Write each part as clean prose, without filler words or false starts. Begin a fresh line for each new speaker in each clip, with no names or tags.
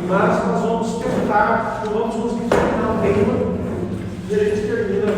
mas nós vamos tentar, não vamos conseguir terminar o tema, e a gente termina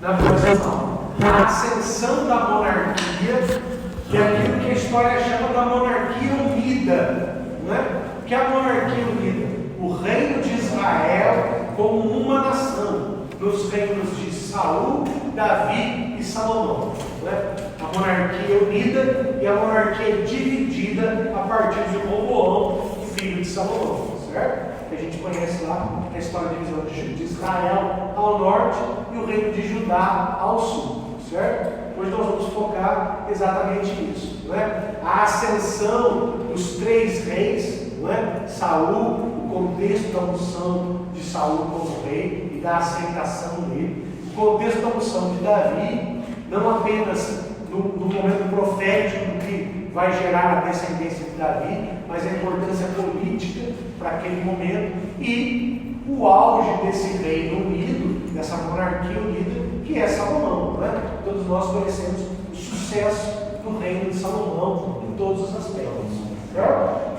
na próxima aula. A ascensão da monarquia, que é aquilo que a história chama da monarquia unida, não é? O que é a monarquia unida? O reino de Israel como uma nação, nos reinos de Saul, Davi e Salomão, não é? A monarquia unida e a monarquia dividida a partir de Roboão, filho de Salomão, certo? Que a gente conhece lá a história da divisão de Israel ao norte e o reino de Judá ao sul, certo? Hoje nós vamos focar exatamente nisso, não é? A ascensão dos três reis, não é? Saul, o contexto da unção de Saul como rei e da aceitação dele, o contexto da unção de Davi, não apenas no momento profético do que vai gerar a descendência de Davi, mas a importância política para aquele momento e o auge desse reino unido, dessa monarquia unida, que é Salomão, não é? Todos nós conhecemos o sucesso do reino de Salomão em todos os aspectos, certo?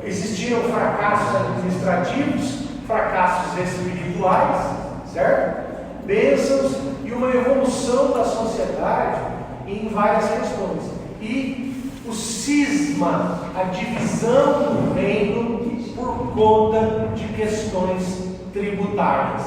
Existiam fracassos administrativos, fracassos espirituais, certo? Bênçãos e uma evolução da sociedade em várias questões. E o cisma, a divisão do reino por conta de questões tributárias.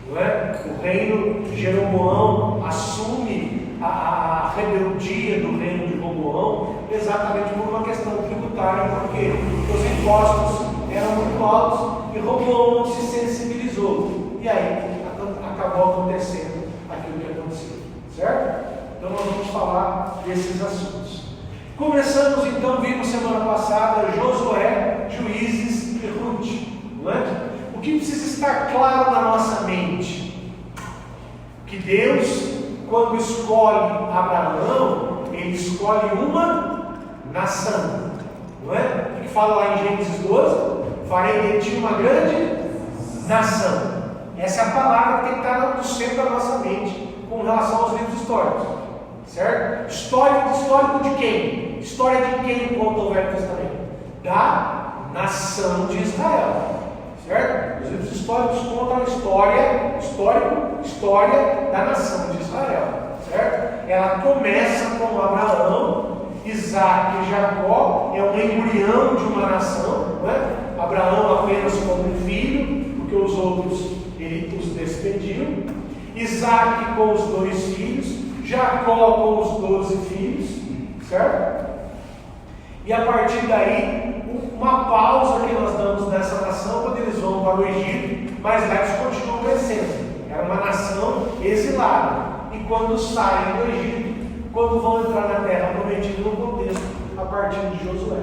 Não é? O reino de Jeroboão assume a rebeldia do reino de Roboão exatamente por uma questão tributária, porque os impostos eram muito altos e Roboão não se sensibilizou. E aí acabou acontecendo aquilo que aconteceu, certo? Então nós vamos falar desses assuntos. Começamos então, vimos semana passada Josué, Juízes e Ruth, não é? O que precisa estar claro na nossa mente? Que Deus, quando escolhe Abraão, Ele escolhe uma nação, não é? O que fala lá em Gênesis 12? Farei de ti uma grande nação. Essa é a palavra que tem que estar no centro da nossa mente com relação aos livros históricos, certo? Histórico de quem? História de quem conta o Velho Testamento? Da nação de Israel, certo? Os livros históricos contam a história da nação de Israel, certo? Ela começa com Abraão, Isaac e Jacó, é um embrião de uma nação, não é? Abraão apenas como um filho, porque os outros ele os despediu, Isaac com os 2 filhos, Jacó com os 12 filhos, certo? E a partir daí, uma pausa que nós damos nessa nação quando eles vão para o Egito, mas lá eles continuam crescendo. Era uma nação exilada. E quando saem do Egito, quando vão entrar na terra prometida no contexto, a partir de Josué.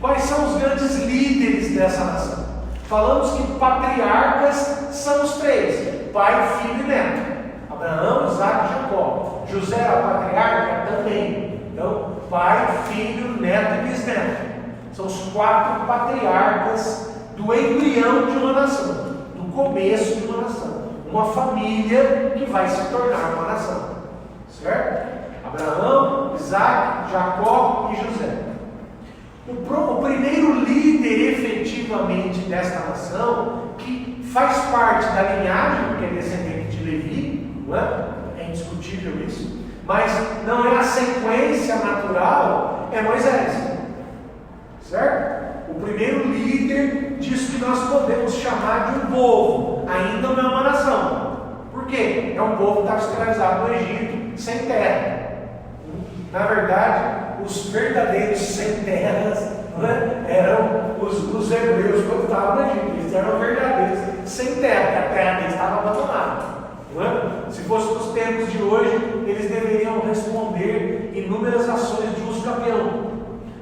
Quais são os grandes líderes dessa nação? Falamos que patriarcas são os 3, pai, filho e neto. Abraão, Isaac e Jacó. José era patriarca também. Então, pai, filho, neto e bisneto. São os 4 patriarcas do embrião de uma nação, do começo de uma nação. Uma família que vai se tornar uma nação. Certo? Abraão, Isaac, Jacó e José. O primeiro líder efetivamente desta nação, que faz parte da linhagem, porque é descendente de Levi, não é? É indiscutível isso, mas não é a sequência natural, é Moisés, certo? O primeiro líder disso que nós podemos chamar de um povo, ainda não é uma nação. Por quê? É um povo que estava escravizado no Egito, sem terra. Na verdade, os verdadeiros sem terras, né, eram os hebreus quando estavam no Egito. Eles eram verdadeiros sem terra, porque a terra deles estava abandonada. Né? Se fosse nos tempos de hoje, eles deveriam responder inúmeras ações de uso capião.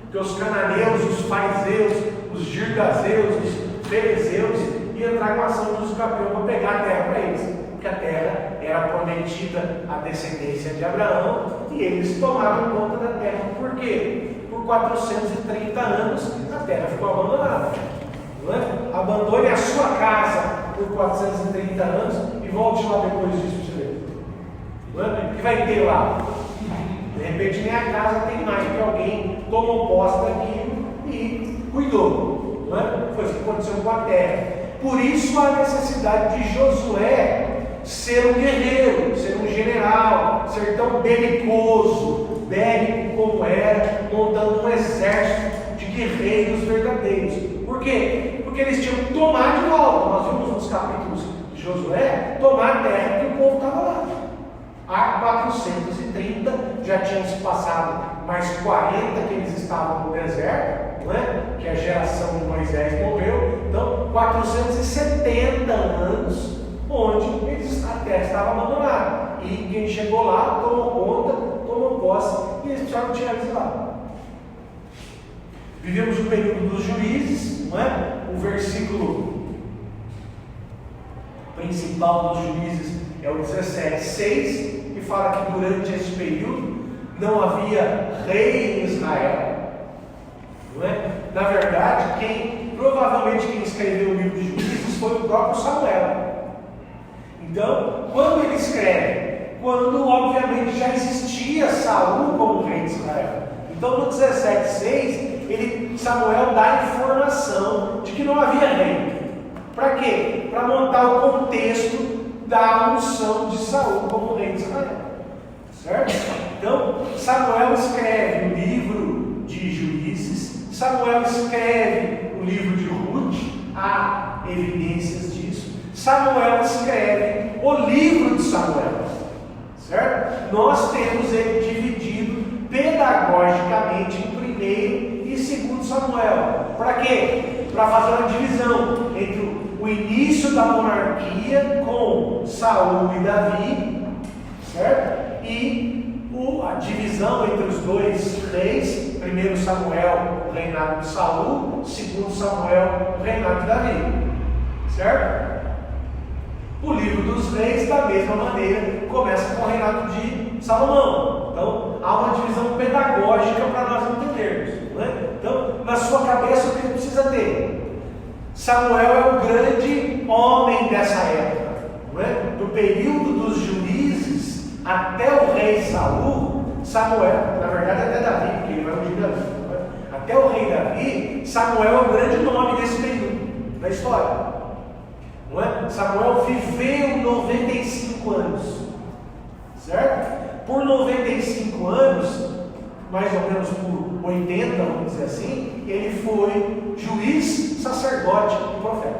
Porque os cananeus, os fariseus, os girgazeus, os ferezeus iam entrar com ação de uso capião para pegar a terra para eles. Porque a terra era prometida à descendência de Abraão e eles tomaram conta da terra. Por quê? Por 430 anos a terra ficou abandonada. Não é? Abandone a sua casa por 430 anos e volte lá depois disso para você ver. Não é? O que vai ter lá? De repente nem a casa tem mais, porque alguém tomou posse daquilo e cuidou cuidou. Não é? Foi isso que aconteceu com a terra. Por isso a necessidade de Josué ser um guerreiro, ser um general, ser tão belicoso, bélico como era, montando um exército de guerreiros verdadeiros. Por quê? Porque eles tinham que tomar de volta. Nós vimos nos capítulos de Josué tomar a terra que o povo estava lá. Há 430, já tinham se passado mais 40 que eles estavam no deserto, não é? Que a geração de Moisés morreu. Então, 470 anos onde a terra estava abandonada. E quem chegou lá tomou conta, tomou posse, e eles precisavam tirar eles lá. Vivemos o período dos juízes, não é? O versículo principal dos juízes é o 17:6, que fala que durante esse período não havia rei em Israel. Não é? Na verdade, provavelmente quem escreveu o livro de Juízes foi o próprio Samuel. Então, quando ele escreve? Quando obviamente já existia Saul como rei de Israel. Então no 17:6, Samuel dá a informação de que não havia rei. Para quê? Para montar o contexto da unção de Saul como rei de Israel. Certo? Então, Samuel escreve o livro de Juízes, Samuel escreve o livro de Ruth, há evidências disso. Samuel escreve o livro de Samuel. Certo? Nós temos ele dividido pedagogicamente em 1º e 2º Samuel. Para quê? Para fazer uma divisão entre o início da monarquia com Saul e Davi, certo? E a divisão entre os dois reis, 1º Samuel, o reinado de Saul, 2º Samuel, o reinado de Davi, certo? O livro dos reis, da mesma maneira, começa com o reinado de Salomão. Então, há uma divisão pedagógica para nós entendermos. Não é? Então, na sua cabeça, o que você precisa ter? Samuel é o grande homem dessa época. Não é? Do período dos juízes até o rei Samuel, na verdade até Davi, porque ele vai ungir Davi. Não é? Até o rei Davi, Samuel é o grande nome desse período da história. Não é? Samuel viveu 95 anos, certo? Por 95 anos, mais ou menos por 80, vamos dizer assim, ele foi juiz, sacerdote e profeta.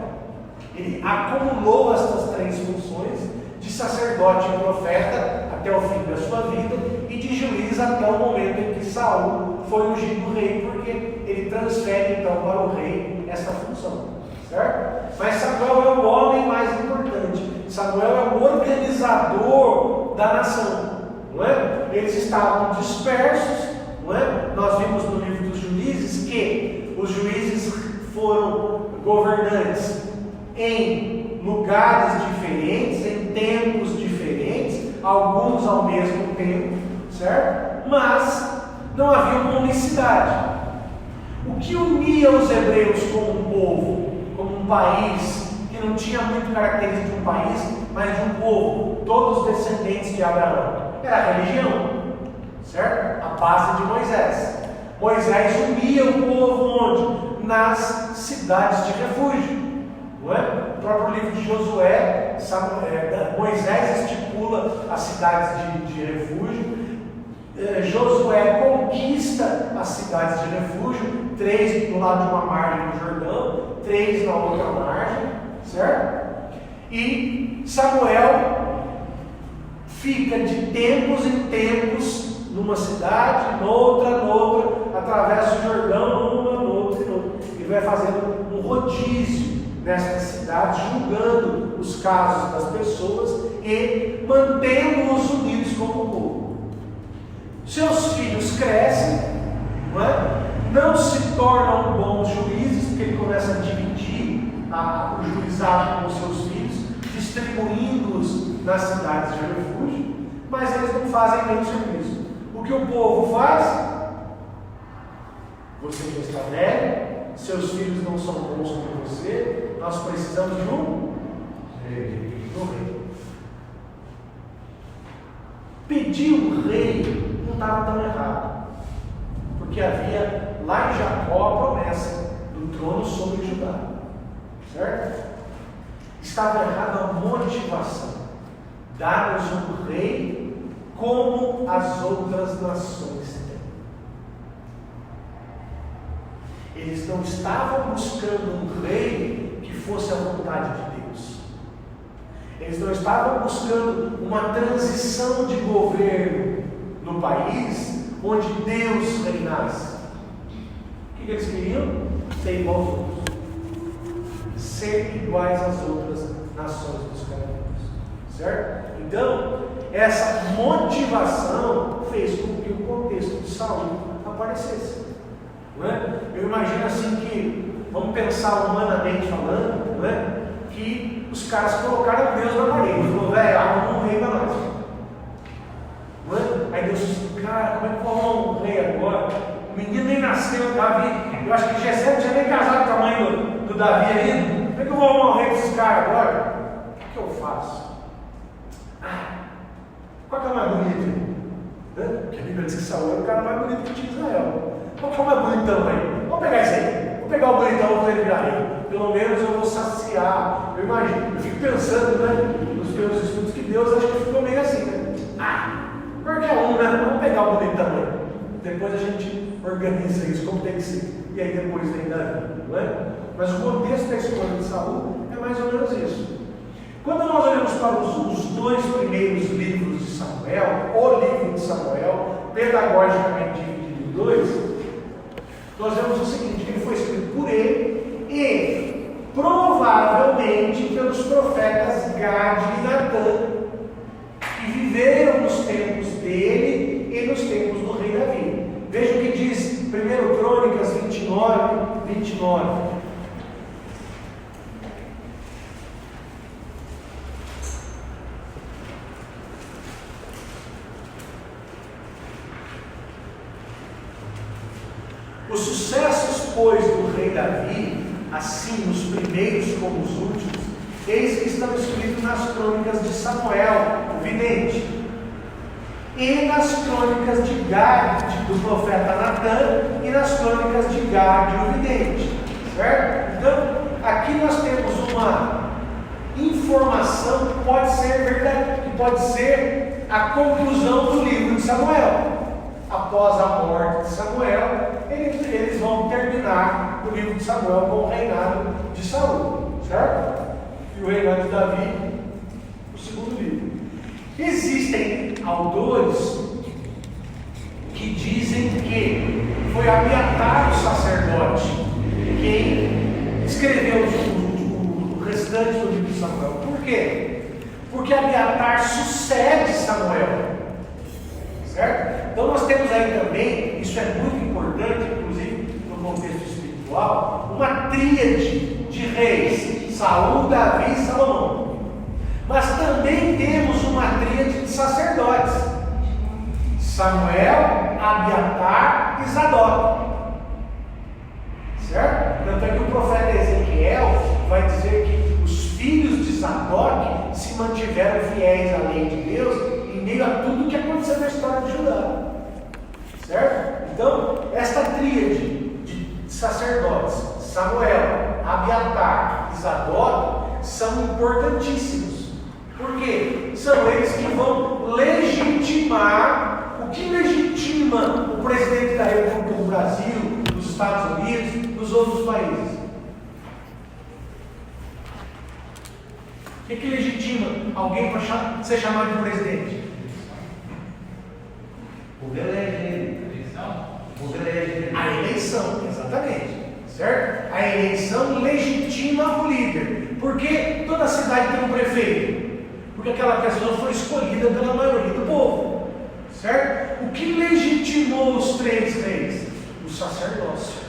Ele acumulou essas 3 funções de sacerdote e profeta até o fim da sua vida e de juiz até o momento em que Saul foi ungido rei, porque ele transfere então para o rei essa função. Certo? Mas Samuel é o homem mais importante. Samuel é o organizador da nação. Não é? Eles estavam dispersos. Não é? Nós vimos no livro dos juízes que os juízes foram governantes em lugares diferentes, em tempos diferentes, alguns ao mesmo tempo, certo? Mas não havia uma unicidade. O que unia os hebreus como um povo? Como um país que não tinha muito característica de um país, mas de um povo, todos descendentes de Abraão. Era a religião, certo? A base de Moisés. Moisés unia o povo onde? Nas cidades de refúgio. Não é? O próprio livro de Josué, Moisés estipula as cidades de refúgio. Josué conquista as cidades de refúgio, 3 do lado de uma margem do Jordão, 3 na outra margem, certo? E Samuel fica de tempos em tempos numa cidade, noutra, atravessa o Jordão, noutra. Ele vai fazendo um rodízio nessas cidades, julgando os casos das pessoas e mantendo-os unidos como povo. Seus filhos crescem, não se tornam bons juízes, porque ele começa a dividir o juizado com os seus filhos, distribuindo-os nas cidades de refúgio, mas eles não fazem nenhum serviço. O que o povo faz? Você já está velho, seus filhos não são bons como você, nós precisamos de um rei. Pedir um rei não estava tão errado, porque havia lá em Jacó a promessa do trono sobre Judá. Certo? Estava errada a motivação. Dar-nos um rei como as outras nações têm. Eles não estavam buscando um rei que fosse a vontade de Deus. Eles não estavam buscando uma transição de governo no país onde Deus reinasse. O que eles queriam? Ser igual aos outros. Ser iguais às outras nações dos cananeus. Certo? Então, essa motivação fez com que o contexto de Saul aparecesse. Não é? Eu imagino assim que, vamos pensar humanamente falando, não é? Que os caras colocaram Deus na parede. Falou, velho, arruma um rei para nós. Não é? Aí Deus disse, cara, como é que vamos arrumar um rei agora? O menino nem nasceu, Davi. Eu acho que Jessé não tinha nem casado com a mãe do Davi ainda. Como é que eu vou arrumar um rei para esses caras agora? O que eu faço? Qual que é o mais bonito? Porque a Bíblia diz que Saul era o cara mais bonito que tinha Israel. Qual que é o mais bonitão aí? Vamos pegar esse aí. Vou pegar o bonitão e vou ele virar rei. Pelo menos eu vou saciar. Eu imagino, eu fico pensando, né, nos meus estudos, que Deus acho que ficou meio assim, né? Qualquer um, né? Vamos pegar o bonitão aí. Depois a gente organiza isso como tem que ser. E aí depois vem Davi, não é? Mas o contexto da escolha de Saul é mais ou menos isso. Quando nós olhamos para os dois primeiros livros de Samuel, o livro de Samuel, pedagogicamente dividido em dois, nós vemos o seguinte, que ele foi escrito por ele e provavelmente pelos profetas Gade e Natã, que viveram nos tempos dele e nos tempos do rei Davi. Veja o que diz 1 Crônicas 29. Os sucessos, pois, do rei Davi, assim os primeiros como os últimos, eis que estão escritos nas crônicas de Samuel, o vidente, e nas crônicas de Gade, do profeta Natã, e nas crônicas de Gade, o vidente. Certo? Então, aqui nós temos uma informação que pode ser verdade, que pode ser a conclusão do livro de Samuel. Após a morte de Samuel, eles vão terminar o livro de Samuel com o reinado de Saul, certo? E o reinado de Davi, o segundo livro. Existem autores que dizem que foi Abiatar, o sacerdote, quem escreveu o restante do livro de Samuel. Por quê? Porque Abiatar sucede Samuel. Certo? Então nós temos aí também, isso é muito importante, inclusive no contexto espiritual, uma tríade de reis, Saul, Davi e Salomão. Mas também temos uma tríade de sacerdotes, Samuel, Abiatar e Zadok. Certo? Tanto é que o profeta Ezequiel vai dizer que os filhos de Zadok se mantiveram fiéis à lei de Deus em meio a tudo que aconteceu na história de Judá. Certo? Então, esta tríade de sacerdotes, Samuel, Abiatar e Zadok, são importantíssimos. Por quê? São eles que vão legitimar o que legitima o presidente da República do Brasil, dos Estados Unidos, dos outros países. O que legitima alguém para ser chamado de presidente? O povo elege ele. O povo elege ele. A eleição, exatamente. Certo? A eleição legitima o líder. Por que toda cidade tem um prefeito? Porque aquela pessoa foi escolhida pela maioria do povo. Certo? O que legitimou os três reis? O sacerdócio.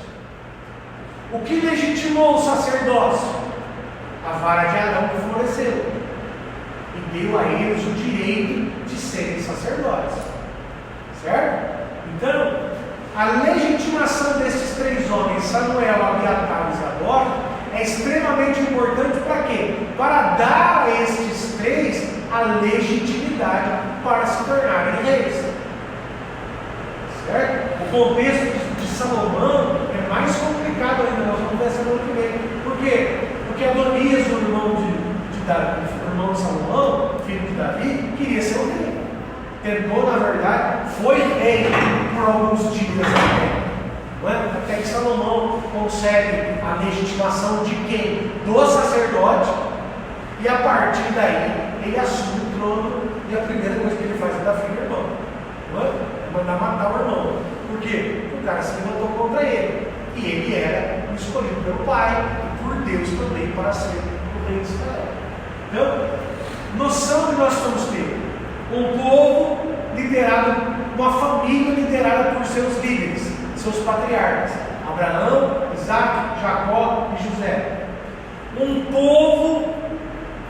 O que legitimou o sacerdócio? A vara de Arão que floresceu e deu a eles o direito de serem sacerdotes. Certo? Então, a legitimação desses três homens, Samuel, Abiatar e Zadok, é extremamente importante para quê? Para dar a estes três a legitimidade para se tornarem reis. Certo? O contexto de Salomão é mais complicado ainda, nós vamos ver semana Davi, o irmão de Salomão, filho de Davi, queria ser o rei. Tentou, na verdade, foi rei por alguns dias até. Não é? Até que Salomão consegue a legitimação de quem? Do sacerdote, e a partir daí ele assume o trono, e a primeira coisa que ele faz é dar fim ao irmão. Não é? É mandar matar o irmão. Por quê? O cara se levantou contra ele. E ele era escolhido pelo pai e por Deus também para ser o rei de Israel. Então, noção que nós vamos ter um povo liderado, uma família liderada por seus líderes, seus patriarcas, Abraão, Isaac, Jacó e José. Um povo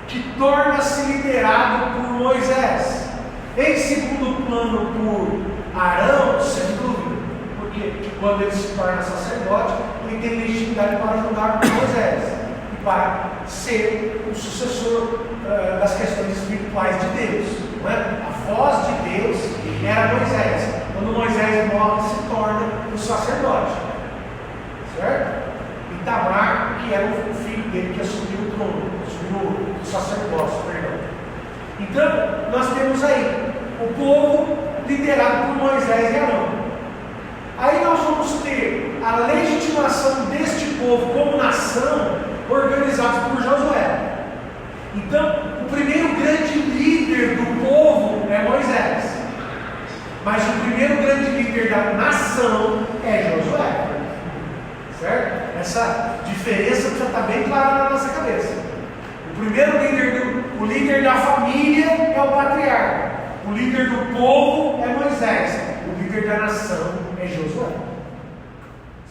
que torna-se liderado por Moisés. Em segundo plano, por Arão, sem dúvida, porque quando ele se torna sacerdote, ele tem legitimidade para ajudar Moisés e para ser o sucessor das questões espirituais de Deus. Não é? A voz de Deus era Moisés. Quando Moisés morre, se torna o sacerdote. Certo? E Tamar, que era o filho dele que assumiu o trono, assumiu o sacerdócio, perdão. Então, nós temos aí o povo liderado por Moisés e Arão. Aí nós vamos ter a legitimação deste povo como nação, organizados por Josué. Então, o primeiro grande líder do povo é Moisés. Mas o primeiro grande líder da nação é Josué. Certo? Essa diferença precisa estar bem clara na nossa cabeça. O primeiro líder, o líder da família é o patriarca. O líder do povo é Moisés. O líder da nação é Josué.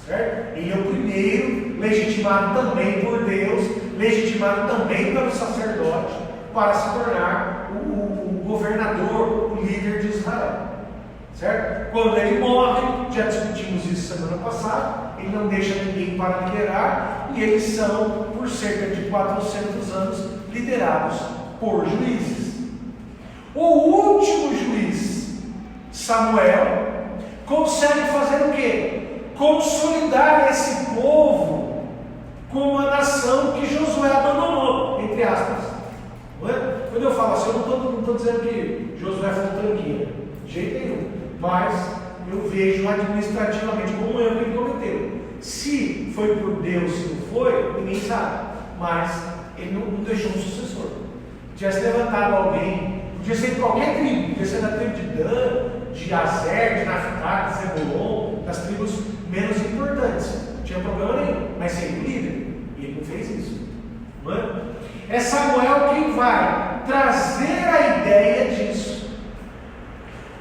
Certo? Ele é o primeiro, legitimado também por Deus, legitimado também pelo sacerdote, para se tornar o governador, o líder de Israel. Certo? Quando ele morre, já discutimos isso semana passada, ele não deixa ninguém para liderar, e eles são, por cerca de 400 anos, liderados por juízes. O último juiz, Samuel, consegue fazer o quê? Consolidar esse povo como a nação que Josué abandonou, entre aspas. Não é? Quando eu falo assim, eu não estou dizendo que Josué foi tranquilo, de jeito nenhum, mas eu vejo administrativamente como um erro que ele cometeu. Se foi por Deus, se não foi, ninguém sabe, mas ele não deixou um sucessor. Tivesse levantado alguém, podia ser de qualquer tribo, podia ser da tribo de Dan, de Azer, de Naftali, de Zebulon, das tribos menos importantes. Não tinha problema nenhum, mas sem o líder. E ele não fez isso. Não é? É Samuel quem vai trazer a ideia disso.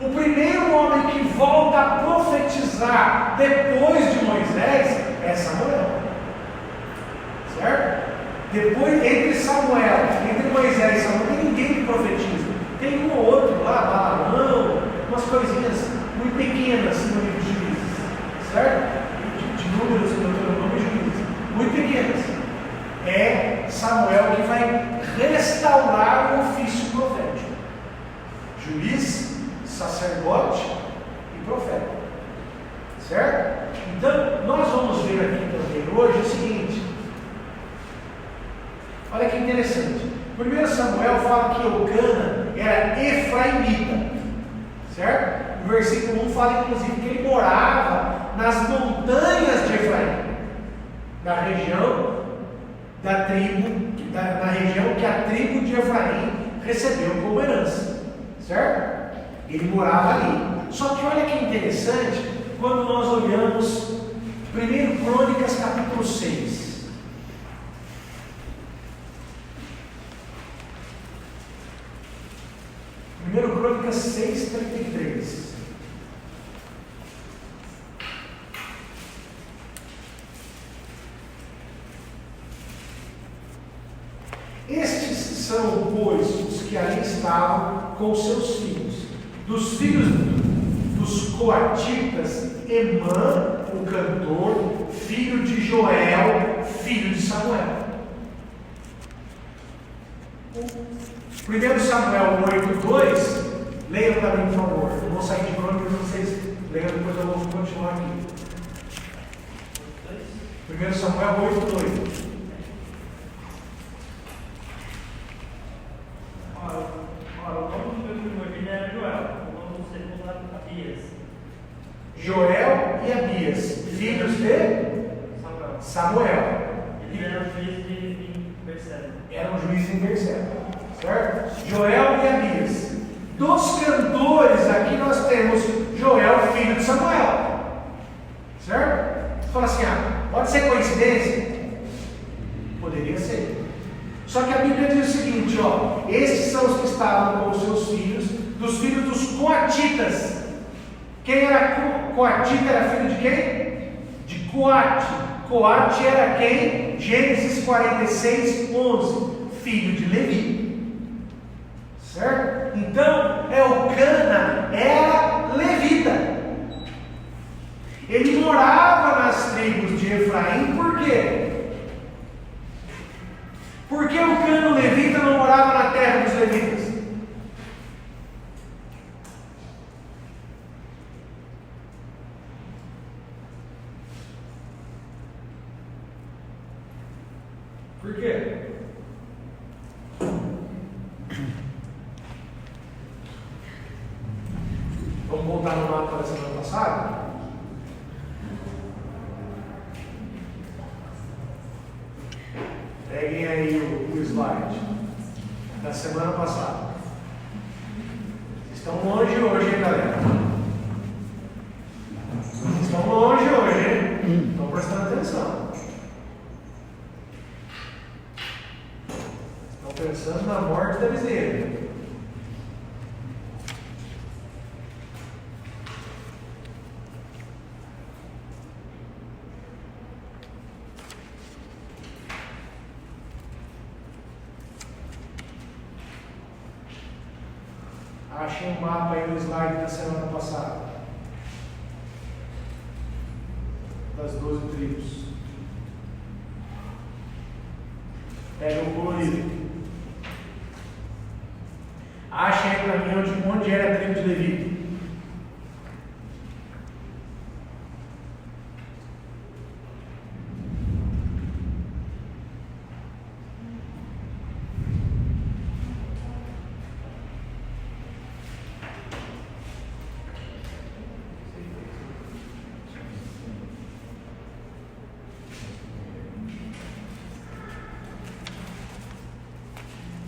O primeiro homem que volta a profetizar depois de Moisés é Samuel. Certo? Depois, entre Samuel, entre Moisés e Samuel, não tem ninguém que profetiza. Tem um ou outro lá, Balaão, umas coisinhas muito pequenas assim, no livro de Juízes. Certo? De números, Deuteronômio e Juízes. Muito pequenas. É Samuel que vai restaurar o ofício profético. Juiz, sacerdote e profeta. Certo? Então, nós vamos ver aqui também hoje o seguinte. Olha que interessante. 1 Samuel fala que Eucana era efraimita. Certo? O versículo 1 fala inclusive que ele morava nas montanhas de Efraim, na região da tribo, na região que a tribo de Efraim recebeu como herança. Certo? Ele morava ali. Só que olha que interessante, quando nós olhamos 1 Crônicas capítulo 6. 1 Crônicas 6:33. Estes são, pois, os que ali estavam com seus filhos. Dos filhos dos coatitas, Emã, o cantor, filho de Joel, filho de Samuel. 1 Samuel 8:2, leiam para mim, por favor. Eu vou sair de crônicas, vocês leiam, depois eu vou continuar aqui. 1 Samuel 8:2. Samuel.
Ele era um juiz em Berseba.
Era um juiz em Berseba, certo? Joel e Abias. Dos cantores, aqui nós temos Joel, filho de Samuel, certo? Você fala assim, pode ser coincidência? Poderia ser. Só que a Bíblia diz o seguinte, estes são os que estavam com os seus filhos, dos filhos dos coatitas. Quem era coatita era filho de quem? De Coate. Coate era quem? Gênesis 46, 11. Filho de Levi. Certo? Então, Elcana era levita. Ele morava nas tribos de Efraim, por quê? Por que Elcana levita não morava na terra dos levitas? Por quê? Vamos voltar no mapa da semana passada? Peguem aí o slide da semana passada. Vocês estão longe hoje, hein, galera? Vocês estão longe hoje, hein? Estão prestando atenção. Estão pensando na morte da miséria. Achem um mapa aí no slide da semana passada. Das 12 tribos. Pega o colorido. Achem aí para mim onde era a tribo de Levi.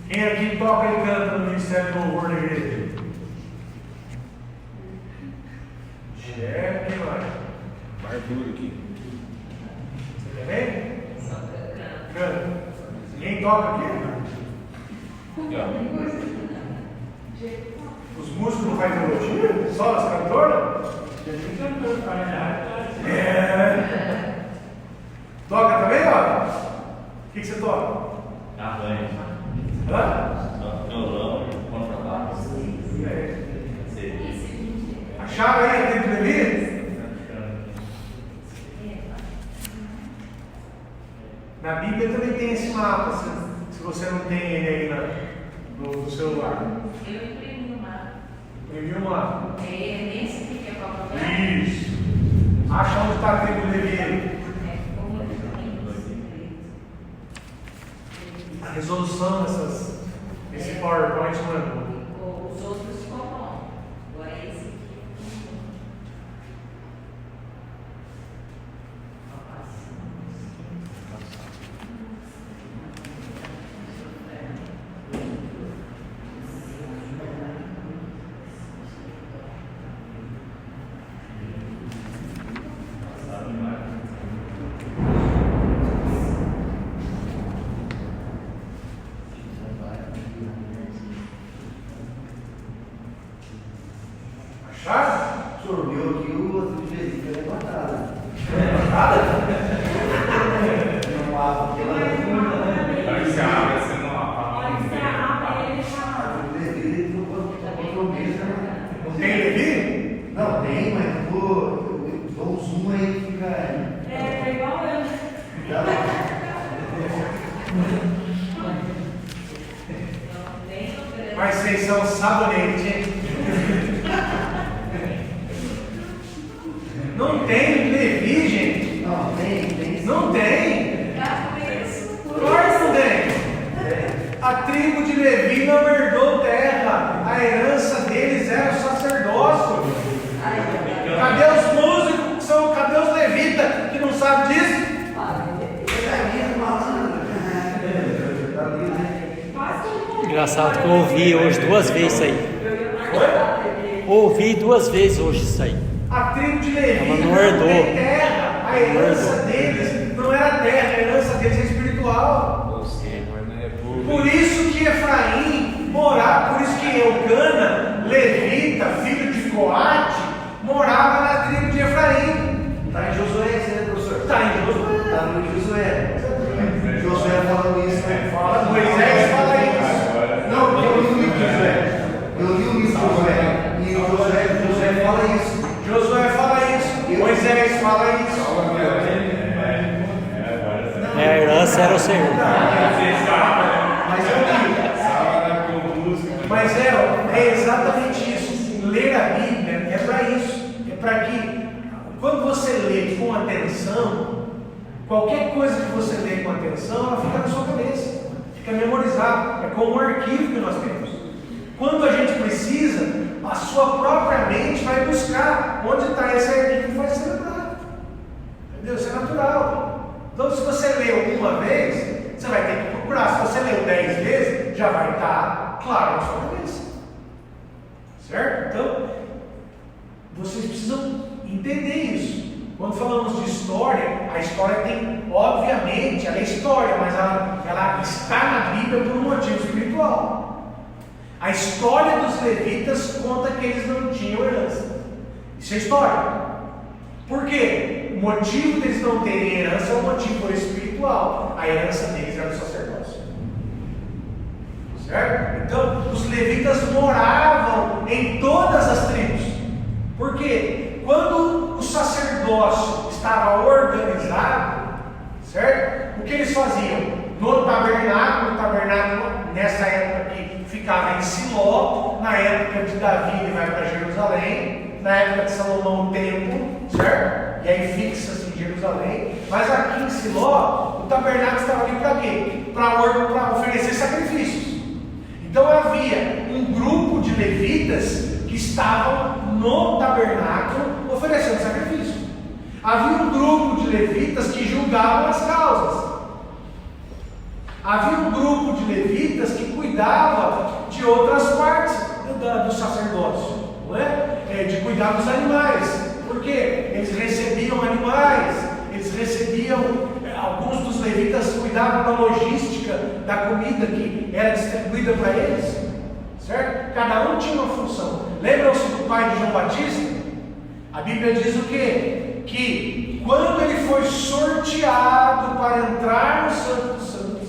Quem aqui toca e canta no Ministério do Louvor da igreja? Quem mais?
Barbudo aqui.
Você também? Canta. Ninguém toca aqui? Os músicos não fazem melodia? Só as cantoras? Toca também, ó? O que você toca?
Arranjo. Violão, contrabaixo.
Acharam aí a tribo de Levi? Na Bíblia também tem esse mapa, se você não tem ele aí no celular.
Eu imprimi o mapa.
Imprimiu o mapa?
É nesse aqui que é para procurar?
Isso. Acha onde está a tribo de Levi. A resolução desse PowerPoint, mano.
Os outros ficou bom. Agora é esse aqui.
Sorveu aqui o outro de Levi, que é levantada. Não há, porque ela é funda, né?
Vai se abre, você não apaga.
Olha, você abre ele fala.
O Levi não botou mesmo, né?
Não tem Levi?
Não, tem, mas dou um zoom aí que fica.
É igual eu.
Mas vocês são sabonete, hein? Não tem Levi, gente?
Não, tem.
Não tem? Claro que não tem. A tribo de Levi não herdou terra. A herança deles era o sacerdócio. Cadê os músicos? Cadê os levitas que não sabem disso?
Engraçado que eu ouvi hoje 2 vezes isso aí. Ouvi 2 vezes hoje isso aí.
A tribo de Levi
Ela não
não
herdou.
tem terra. A herança
Não herdou.
deles não era terra, a herança deles é espiritual. Por isso que Efraim morava, por isso que Eucana, levita, filho de Coate, morava na tribo de Efraim.
Está em Josué, né, professor?
Está em Josué.
Está no Josué. Josué falando isso, né?
Fala, Moisés fala isso.
Não, eu li o livro de Josué. Eu li o livro de Josué. E o Josué fala isso.
Josué fala isso. Moisés fala isso.
A herança era o Senhor.
Mas é exatamente isso. Ler a Bíblia é para isso. É para que, quando você lê com atenção, qualquer coisa que você lê com atenção, ela fica na sua cabeça, fica memorizada. É como um arquivo que nós temos. Quando a gente precisa, a sua própria mente vai buscar onde está esse arquivo e vai ser lembrado. Entendeu? Isso é natural. Então, se você leu uma vez, você vai ter que procurar. Se você leu 10 vezes, já vai estar claro na sua cabeça. Certo? Então, vocês precisam entender isso. Quando falamos de história, a história tem, obviamente, ela é história, mas ela está na Bíblia por um motivo espiritual. A história dos levitas conta que eles não tinham herança. Isso é história. Por quê? O motivo deles não terem herança é um motivo espiritual. A herança deles era o sacerdócio. Certo? Então, os levitas moravam em todas as tribos. Por quê? Quando o sacerdócio estava organizado, certo? O que eles faziam? No tabernáculo, nessa época que ficava em Siló, na época de Davi ele vai para Jerusalém, na época de Salomão o templo, certo? E aí fixa-se em Jerusalém, mas aqui em Siló, o tabernáculo estava ali para quê? Para oferecer sacrifícios. Então havia um grupo de levitas que estavam no tabernáculo oferecendo sacrifício. Havia um grupo de levitas que julgavam as causas. Havia um grupo de levitas que cuidava de outras partes do sacerdócio, não é? De cuidar dos animais, porque eles recebiam animais, alguns dos levitas cuidavam da logística da comida que era distribuída para eles, certo? Cada um tinha uma função. Lembram-se do pai de João Batista? A Bíblia diz o quê? Que quando ele foi sorteado para entrar no Santo dos Santos,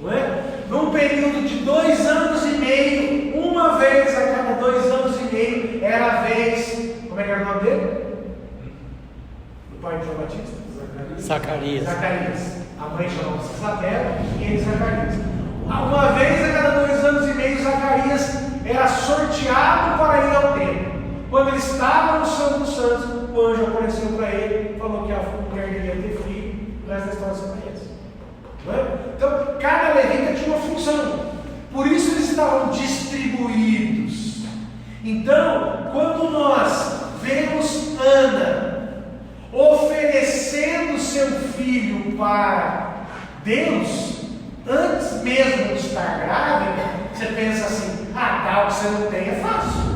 não é? Num período de 2 anos e meio, uma vez a cada 2 anos e meio, era a vez, como é que era o nome dele? Do pai de João Batista?
Zacarias.
A mãe chamava-se Isabel e ele Zacarias. Uma vez a cada 2 anos e meio, Zacarias era sorteado para ir ao templo. Quando ele estava no Santo dos Santos, o anjo apareceu para ele e falou que a mulher devia ter filho, o resto da história você conhece. Não é? Então, cada levita tinha uma função. Por isso eles estavam distribuídos. Então, quando nós vemos Ana oferecendo seu filho para Deus, antes mesmo de estar grávida, você pensa assim: tal que você não tem é fácil.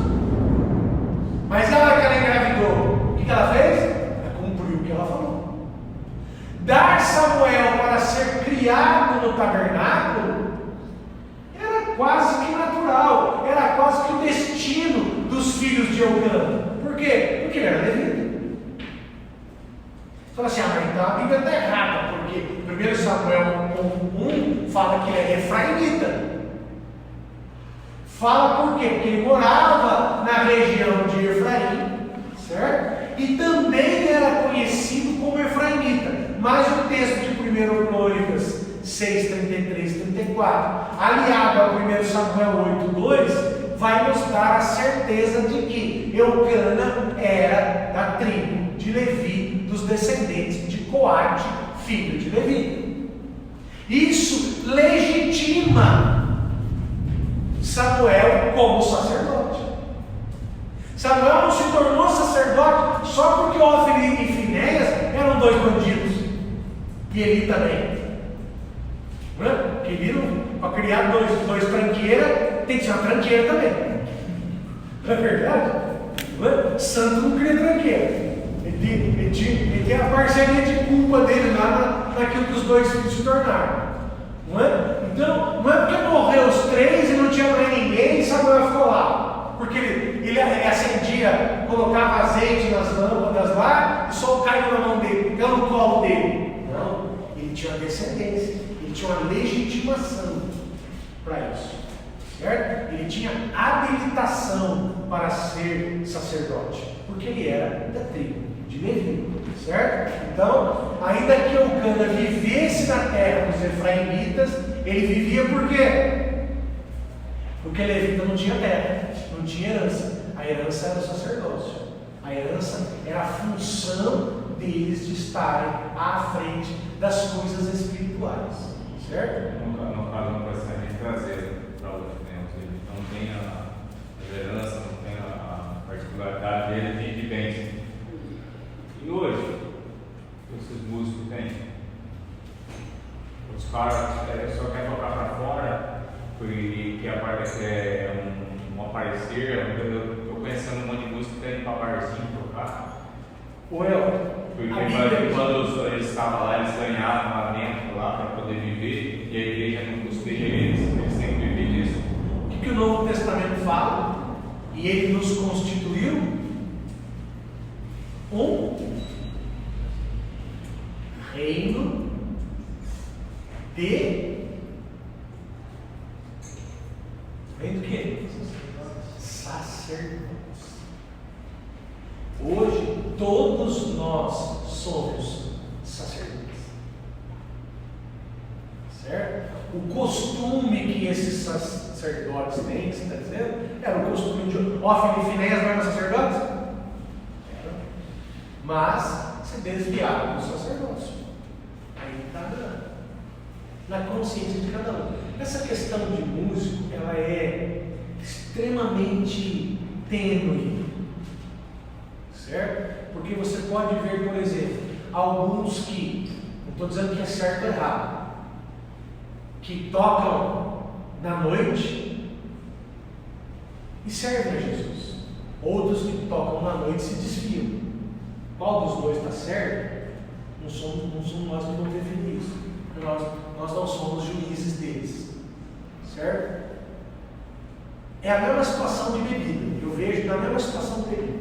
Mas na hora que ela engravidou, o que ela fez? Ela cumpriu o que ela falou. Dar Samuel para ser criado no tabernáculo era quase que natural, era quase que o destino dos filhos de Eucana. Por quê? Porque ele era levita. Você fala assim: mas então a Bíblia está errada, porque 1 Samuel 1 fala que ele é efraimita. Fala por quê? Porque ele morava na região de Efraim, certo? E também era conhecido como efraimita. Mas o texto de 1 Crônicas 6, 33 e 34, aliado a 1 Samuel 8, 2, vai nos dar a certeza de que Eucana era da tribo de Levi, dos descendentes de Coate, filho de Levi. Isso legitima Samuel como sacerdote. Samuel não se tornou sacerdote só porque Ofni e Finéias eram 2 bandidos E Eli também. Não é? Porque Eli, para criar dois tranqueiras, tem que ser uma tranqueira também. Não é verdade? Não é? Santo não cria tranqueira. Ele tem a parceria de culpa dele lá naquilo que os dois filhos se tornaram. Não é? Então, não é porque morreu os três e não tinha mais ninguém e Samuel ficou lá. Porque ele acendia, colocava azeite nas lâmpadas lá e só caiu na mão dele, caiu no colo dele. Não, ele tinha descendência, ele tinha uma legitimação para isso. Certo? Ele tinha habilitação para ser sacerdote, porque ele era da tribo de Levi, certo? Então, ainda que Eucana vivesse na terra dos efraimitas, ele vivia por quê? Porque Levita não tinha terra, não tinha herança. A herança era o sacerdócio. A herança era a função deles de estarem à frente das coisas espirituais, certo?
No caso, não precisa nem trazer para o Ele não tem a herança, não tem a particularidade dele, tem de bens. E hoje, esses músicos têm. Os caras só querem tocar para fora, porque a parte é um aparecer. Eu estou pensando um monte de música que tem para barzinho tocar.
Porque
quando eles estavam lá, eles ganhavam lá dentro para poder viver, e a igreja não custeia eles têm que viver disso.
O que o Novo Testamento fala? E ele nos constituiu um reino de do quê? Sacerdotes. Hoje todos nós somos sacerdotes. Certo? O costume que esses sacerdotes têm, você está dizendo? Era o costume de Hófini e Finéias não eram sacerdotes? Era. Mas se desviaram do sacerdócio. Aí está na consciência de cada um. Essa questão de músico, ela é extremamente tênue, certo? Porque você pode ver, por exemplo, alguns que, não estou dizendo que é certo ou errado, que tocam na noite e servem a Jesus. Outros que tocam na noite se desviam. Qual dos dois está certo? Não somos nós que vamos definir isso. Nós não somos juízes deles. Certo? É a mesma situação de bebida. Eu vejo na mesma situação de bebida.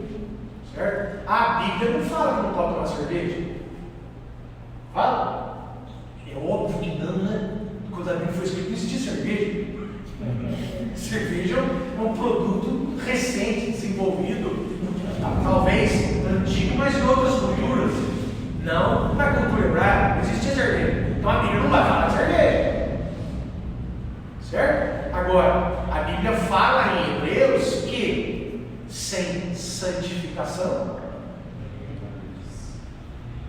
Certo? A Bíblia não fala que não pode tomar cerveja. Fala? É óbvio que não, né? Quando a Bíblia foi escrita, não existia cerveja. Cerveja é um produto recente, desenvolvido, talvez antigo, mas em outras culturas. Não na cultura hebraica, não existia cerveja. Então a Bíblia não vai falar de cerveja. Certo? Agora, a Bíblia fala em Hebreus que sem santificação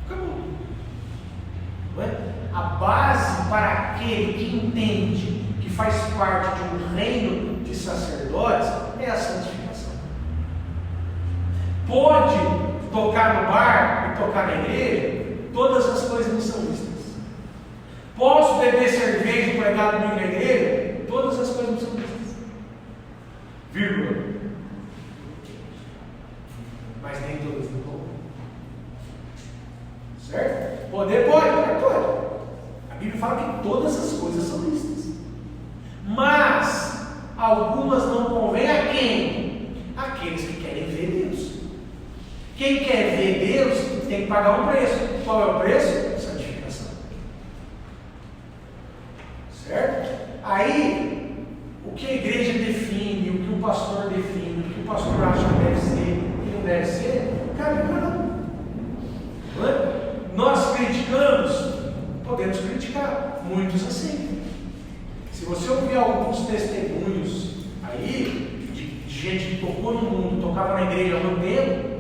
acabou. Não é? A base para aquele que entende que faz parte de um reino de sacerdotes é a santificação. Pode tocar no bar e tocar na igreja, todas as coisas não são listas. Posso beber cerveja e pregar domingo na igreja, todas as coisas não são listas. Vírgula. Mas nem todas não vão. Certo? Poder pode. A Bíblia fala que todas as coisas são listas. Mas algumas não convêm a quem? Aqueles que querem ver Deus. Quem quer ver Deus tem que pagar um preço. Qual é o preço? Santificação. Certo? Aí, o que a igreja define, o que o pastor define, o que o pastor acha que deve ser e não deve ser, cabe para cada um. Não é? Nós criticamos, podemos criticar, muitos aceitam. Se você ouvir alguns testemunhos aí, de gente que tocou no mundo, tocava na igreja há muito tempo,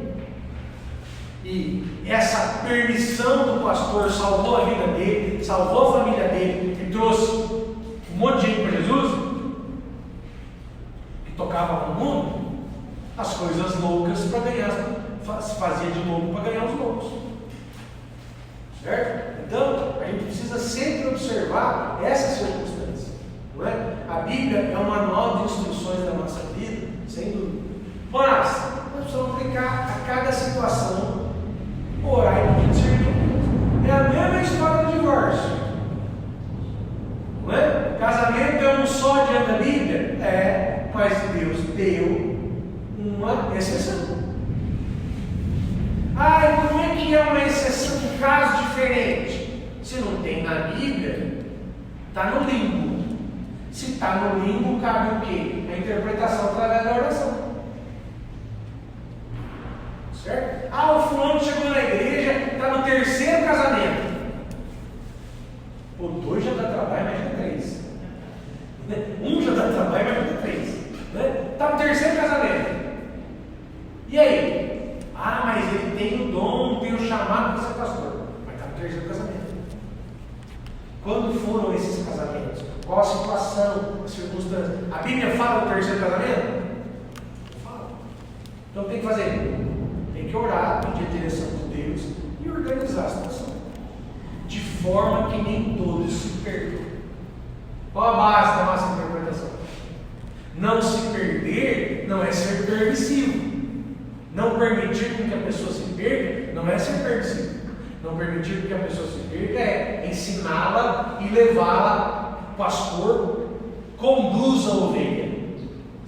e essa permissão do pastor salvou a vida dele, salvou a família dele, e trouxe um monte de gente para Jesus, que tocava no mundo, as coisas loucas para ganhar, se fazia de louco para ganhar os loucos. Certo? Então, a gente precisa sempre observar essa circunstância. Não é? A Bíblia é um manual de instruções da nossa vida, sem dúvida. Mas nós precisamos aplicar a cada situação, orar e pedir discernimento. É a mesma história do divórcio. Não é? Casamento é um só diante da Bíblia? É, mas Deus deu uma exceção. Como é que é uma exceção de caso diferente? Se não tem na Bíblia, está no limbo. Se está no limbo, cabe o quê? A interpretação através da oração. Certo? O fulano chegou na igreja, está no 3º casamento. O 2 já dá trabalho, imagina 3. Um já dá trabalho, imagina 3. Está no 3º casamento. E aí? Mas ele tem o dom, tem o chamado para ser pastor. Mas está no 3º casamento. Quando foram esses casamentos? Qual a situação, a circunstância? A Bíblia fala do 3º casamento? Não fala. Então tem que fazer? Tem que orar, pedir a direção de Deus e organizar a situação. De forma que nem todos se percam. Qual a base da nossa interpretação? Não se perder não é ser permissivo. Não permitir que a pessoa se perca não é ser permissivo. Não permitir que a pessoa se perca é ensiná-la e levá-la, pastor, conduza a ovelha,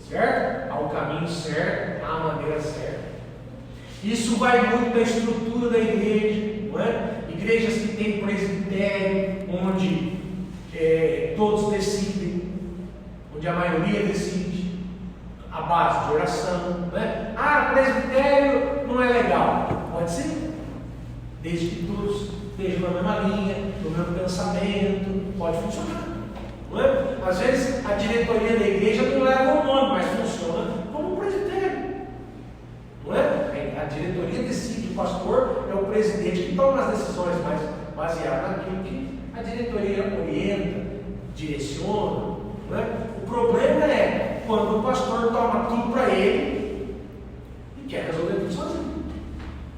certo? Ao caminho certo, à maneira certa. Isso vai muito da estrutura da igreja, não é? Igrejas que têm presbitério, onde todos decidem, onde a maioria decide, a base de oração, não é? Presbitério não é legal, pode ser, desde que todos estejam na mesma linha, no mesmo pensamento, pode funcionar, não é? Às vezes a diretoria da igreja não leva o nome, mas funciona como um presbitério, não é? A diretoria decide, o pastor é o presidente que toma as decisões, mas baseado naquilo que a diretoria orienta, direciona, não é? O problema é quando o pastor toma tudo para ele e quer resolver tudo sozinho.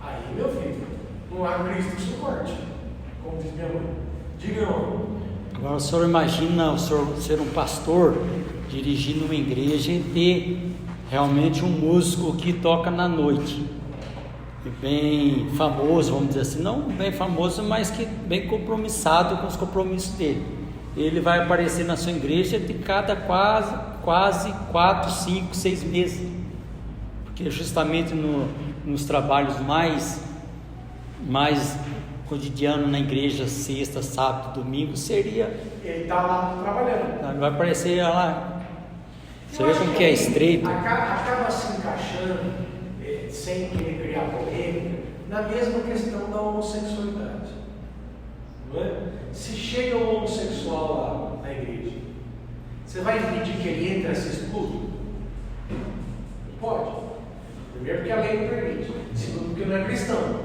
Aí, meu filho, não há Cristo que suporte, como diz minha mãe. Diga, irmão.
Agora o senhor imagina o senhor ser um pastor dirigindo uma igreja e ter realmente um músico que toca na noite, bem famoso, vamos dizer assim, não bem famoso, mas que bem compromissado com os compromissos dele. Ele vai aparecer na sua igreja de cada quase 4, 5, 6 meses, porque justamente nos trabalhos mais cotidianos na igreja, sexta, sábado, domingo, seria...
Ele está lá trabalhando.
Vai aparecer lá. Você vê como que é estreito.
Acaba se encaixando, sem querer criar polêmica, na mesma questão da homossexualidade. Não é? Se chega um homossexual lá na igreja, você vai impedir que ele entre e assista tudo? Não pode. Primeiro porque a lei não permite. Segundo porque não é cristão.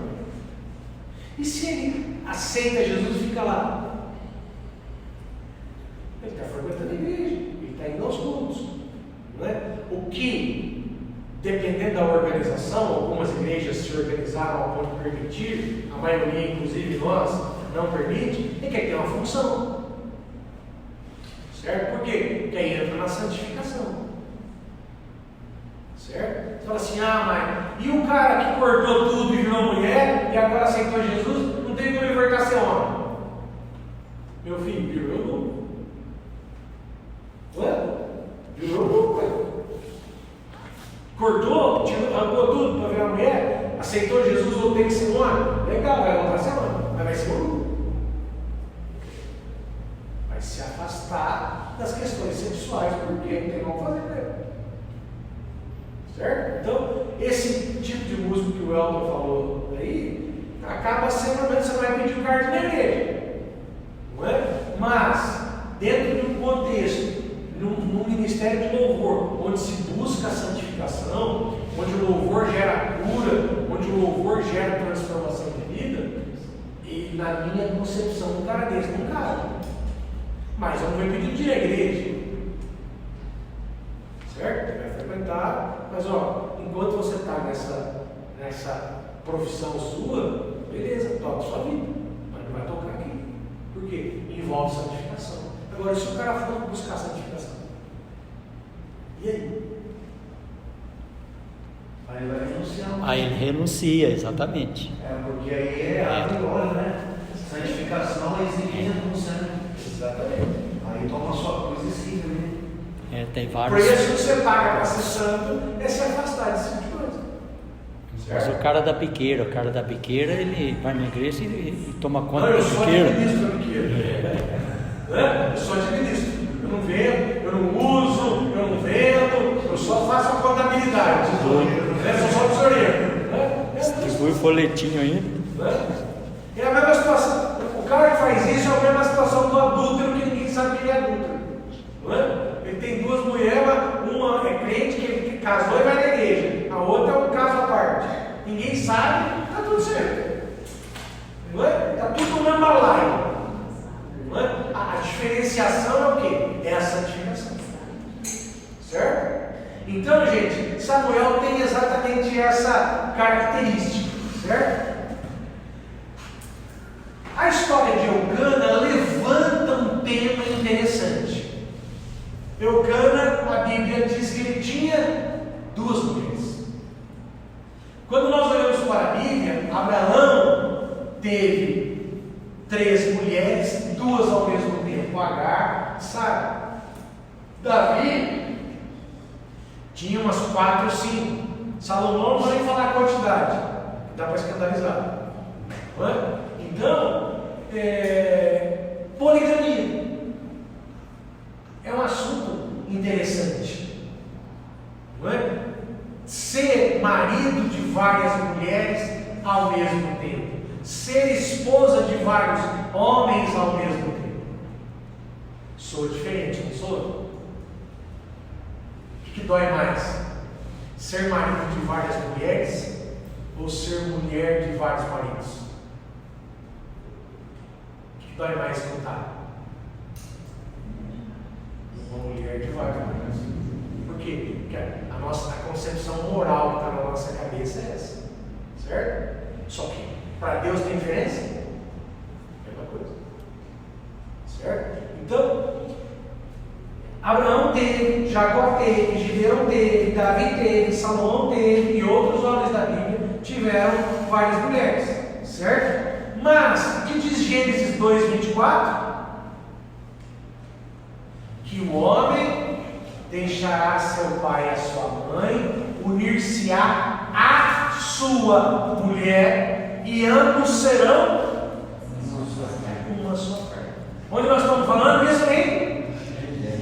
E se ele aceita Jesus e fica lá? Ele está frequentando a igreja, ele está indo aos cultos. Não é? O que, dependendo da organização, algumas igrejas se organizaram ao ponto de permitir, a maioria, inclusive nós, não permite, é que tem uma função. Certo? Por quê? Porque aí entra na santificação. Certo? Você fala assim, mas e o cara que cortou tudo e virou mulher e agora aceitou Jesus, não tem como ele voltar a ser homem? Meu filho, virou novo. Virou novo. Cortou, arrancou tudo para virar mulher, aceitou Jesus, ou tem que ser homem. Legal, vai voltar a ser homem, mas vai ser homem. Vai se afastar das questões sexuais, porque não tem como fazer, né? Certo? Então, esse tipo de músico que o Elton falou aí, acaba sendo, você vai pedir o cargo na igreja, não é? Mas, dentro de um contexto, num ministério de louvor, onde se busca a santificação, onde o louvor gera cura, onde o louvor gera transformação de vida, e na minha concepção, um cara desse não cabe. Mas eu não vou pedir de igreja, certo? Vai frequentar, mas enquanto você está nessa profissão sua, beleza, toca sua vida, mas não vai tocar aqui. Por Por quê? Envolve santificação. Agora, se o cara for buscar santificação, e aí?
Aí ele vai renunciar.
Aí ele renuncia, exatamente.
Porque aí é a glória, né? Santificação exige renúncia, né?
Exatamente.
Aí toma a sua cruz e siga, né?
Tem
O
vários.
preço que você paga para ser santo é se afastar desse tipo de coisa.
Mas o cara da biqueira, ele vai na igreja e toma conta
Não, eu
da
sou
biqueira.
administro da biqueira. Né? Eu sou administro. Eu não vendo, eu não uso, eu não vendo, eu só faço a contabilidade. Eu sou só tesoureiro.
Distribui o folhetinho ainda.
É a mesma situação. O cara que faz isso é a mesma situação do adúltero, que ninguém sabe que ele é adúltero. Não é? Ele tem duas mulheres, uma é crente, que casou e vai na igreja. A outra é um caso à parte. Ninguém sabe, está tudo certo. Não é? Está tudo no mesmo balaio. Não é? A diferenciação é o quê? É a santificação. Certo? Então, gente, Samuel tem exatamente essa característica. Certo? A história de Eucana levanta um tema interessante. Eucana, a Bíblia diz que ele tinha duas mulheres. Quando nós olhamos para a Bíblia, Abraão teve 3 mulheres, 2 ao mesmo tempo, Agar e Sara. Davi tinha umas 4 ou 5. Salomão não vou nem falar a quantidade, dá para escandalizar. Não é? Então, poligamia é um assunto interessante, não é? Ser marido de várias mulheres ao mesmo tempo, ser esposa de vários homens ao mesmo tempo. Sou diferente, não sou? O que dói mais? Ser marido de várias mulheres ou ser mulher de vários maridos? Dói mais contar. Uma mulher de vários maridos. Por quê? Porque a concepção moral que está na nossa cabeça é essa. Certo? Só que para Deus tem diferença? Mesma coisa. Certo? Então, Abraão teve, Jacó teve, Gideão teve, Davi teve, Salomão teve e outros homens da Bíblia tiveram várias mulheres. Certo? Mas, o que diz Gênesis 2:24? Que o homem deixará seu pai e a sua mãe, unir-se-á à sua mulher, e ambos serão uma só carne. Onde nós estamos falando isso aí?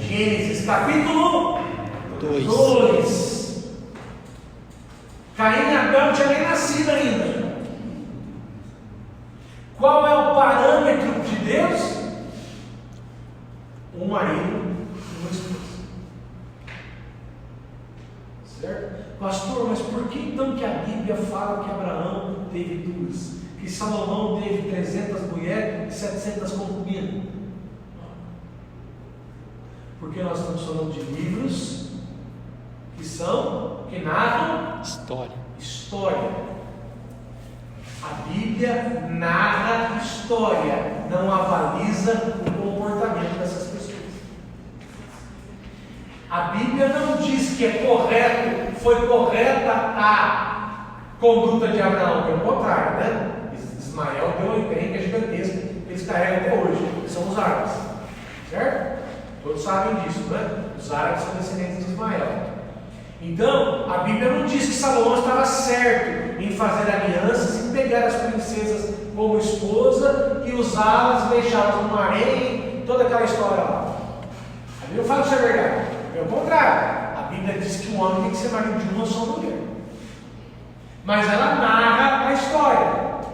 Gênesis capítulo 2. Caim e Abel não tinha nem nascido ainda. Qual é o parâmetro de Deus? Um marido e uma esposa. Certo? Pastor, mas por que então que a Bíblia fala que Abraão teve 2? Que Salomão teve 300 mulheres e 700 concubinas? Porque nós estamos falando de livros que narram história. A Bíblia narra história, não avaliza o comportamento dessas pessoas. A Bíblia não diz que foi correta a conduta de Abraão, pelo contrário, né? Ismael deu uma encrenca gigantesca que eles carregam até hoje, que são os árabes, certo? Todos sabem disso, né? Os árabes são descendentes de Ismael. Então, a Bíblia não diz que Salomão estava certo em fazer alianças e pegar as princesas como esposa e usá-las, deixá-las no harém, toda aquela história lá. A Bíblia não fala que isso é verdade. Pelo contrário, a Bíblia diz que um homem tem que ser marido de uma só mulher. Mas ela narra a história,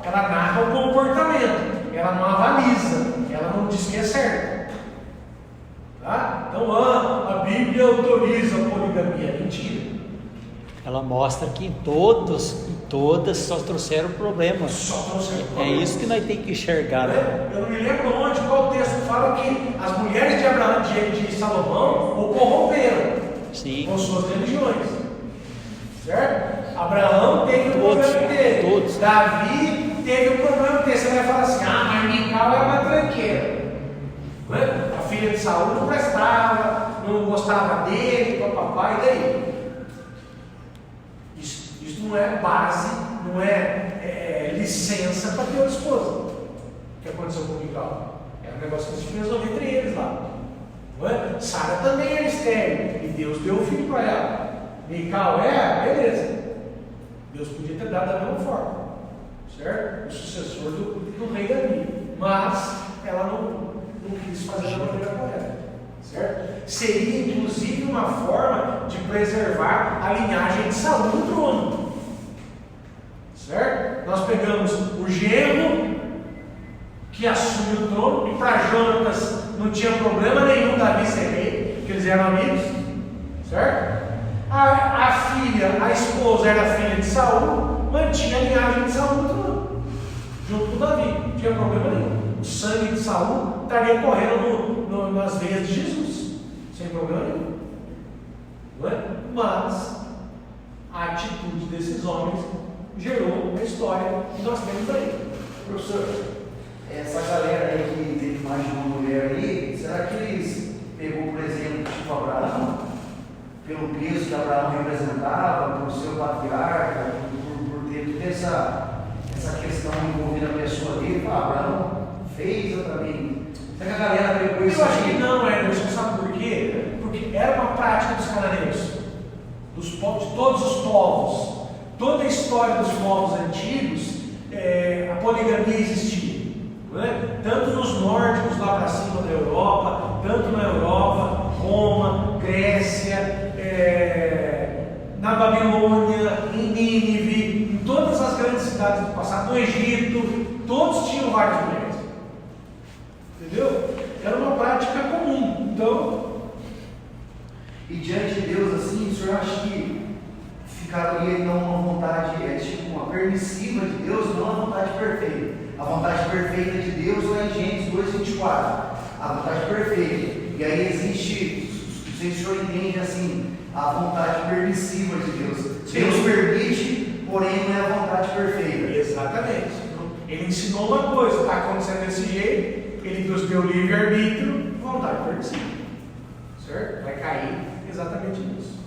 ela narra o comportamento, ela não avaliza, ela não diz que é certo. Tá? Então, a Bíblia autoriza a poligamia. Mentira.
Ela mostra que em todas só trouxeram problemas.
Só trouxeram
É
problemas.
isso que nós temos que enxergar, né?
Eu não me lembro onde, qual texto fala que as mulheres de Abraão, de Salomão, o corromperam
Sim.
com suas religiões. Certo? Abraão teve o
Todos,
problema dele.
todos.
Davi teve o problema dele. Você vai falar assim: mas Mical é uma tranqueira. filha de Saul não prestava, não gostava dele, papapá, e daí? Isso não é base, não é licença para ter uma esposa. O que aconteceu com Mical? É um negócio que eles resolveram entre eles lá. Não é? Sara também era estéril, e Deus deu o filho para ela. Mical beleza. Deus podia ter dado da mesma forma, certo? O sucessor do rei Davi. Mas ela não quis fazer da maneira correta, certo? Seria inclusive uma forma de preservar a linhagem de Saul no trono, certo? Nós pegamos o genro que assumiu o trono, e para Jonatas não tinha problema nenhum Davi ser rei, porque eles eram amigos, certo? A filha, a esposa era filha de Saul, mantinha a linhagem de Saul no trono, junto com Davi, não tinha problema nenhum. O sangue de Saul estaria correndo nas veias de Jesus, sem problema nenhum. Não é? Mas a atitude desses homens gerou a história que nós temos aí.
Professor, essa galera aí que teve mais de uma mulher aí, será que eles pegou, por exemplo, tipo Abraão, pelo peso que Abraão representava, por ser o patriarca, por ter toda essa questão envolvida na pessoa dele? Abraão fez, eu também. Será que a galera pegou isso?
Eu acho que não, Anderson, sabe por quê? Porque era uma prática dos cananeus, de todos os povos. Toda a história dos povos antigos, a poligamia existia. Não é? Tanto nos nórdicos, lá para cima da Europa, tanto na Europa, Roma, Grécia, na Babilônia, em Nínive, em todas as grandes cidades do passado, no Egito, todos tinham várias mulheres. Entendeu? Era uma prática comum. Então,
e diante de Deus, assim, o senhor acha que ficaria então uma vontade, tipo uma permissiva de Deus, não uma vontade perfeita? A vontade perfeita de Deus lá em Gênesis 2:24, a vontade perfeita. E aí existe, não sei se o senhor entende assim, a vontade permissiva de Deus.
Sim.
Deus permite, porém não é a vontade perfeita.
exatamente. Ele ensinou uma coisa, está acontecendo desse jeito, ele nos deu livre-arbítrio, vontade permissiva. Certo? Vai cair exatamente nisso.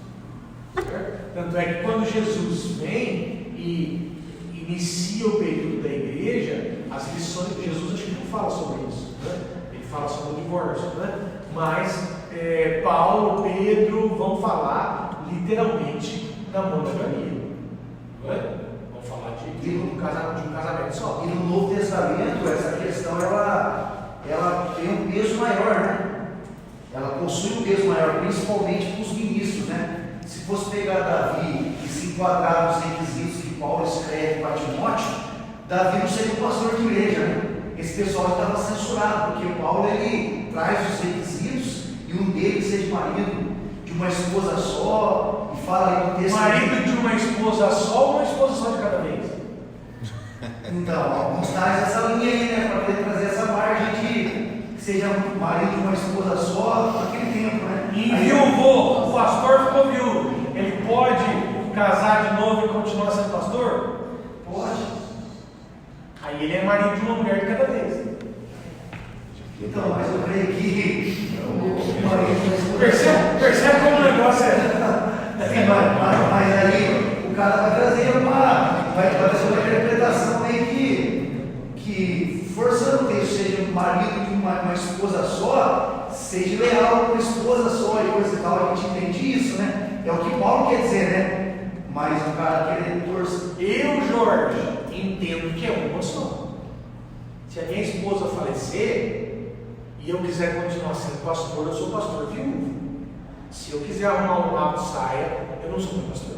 Certo? Tanto é que quando Jesus vem e inicia o período da igreja, as lições de Jesus, acho que não fala sobre isso, né? Ele fala sobre o divórcio, né? Mas Paulo, Pedro vão falar literalmente da monogamia, não é? Vão falar de um casamento só.
E no Novo Testamento, essa questão ela tem um peso maior, né? Ela possui um peso maior, principalmente para os ministros, né? Se fosse pegar Davi e se enquadrar nos requisitos que Paulo escreve para Timóteo, Davi não seria um pastor de igreja, né? Esse pessoal estava censurado, porque Paulo ele traz os requisitos e um deles é de marido de uma esposa só, e fala aí no texto.
Marido de uma esposa só ou uma esposa só de cada vez?
Então, alguns trazem essa linha aí, né? Para poder trazer essa margem de que seja marido de uma esposa só naquele tempo, né?
Enviuvou, o pastor ficou viúvo. Ele pode casar de novo e continuar sendo pastor?
Pode.
Aí ele é marido de uma mulher de cada vez.
Então, mas eu creio que o marido de uma esposa.
Percebe como o negócio é?
Sim, mas aí o cara vai trazer uma interpretação meio que forçando que isso seja um marido de uma esposa só, seja leal a uma esposa só e coisa e tal. A gente entende isso, né? É o que Paulo quer dizer, né? Mas o cara querendo torcer.
Eu, Jorge, entendo que é uma só. Se a minha esposa falecer e eu quiser continuar sendo pastor, eu sou pastor viúvo. Se eu quiser arrumar um lado saia, eu não sou pastor.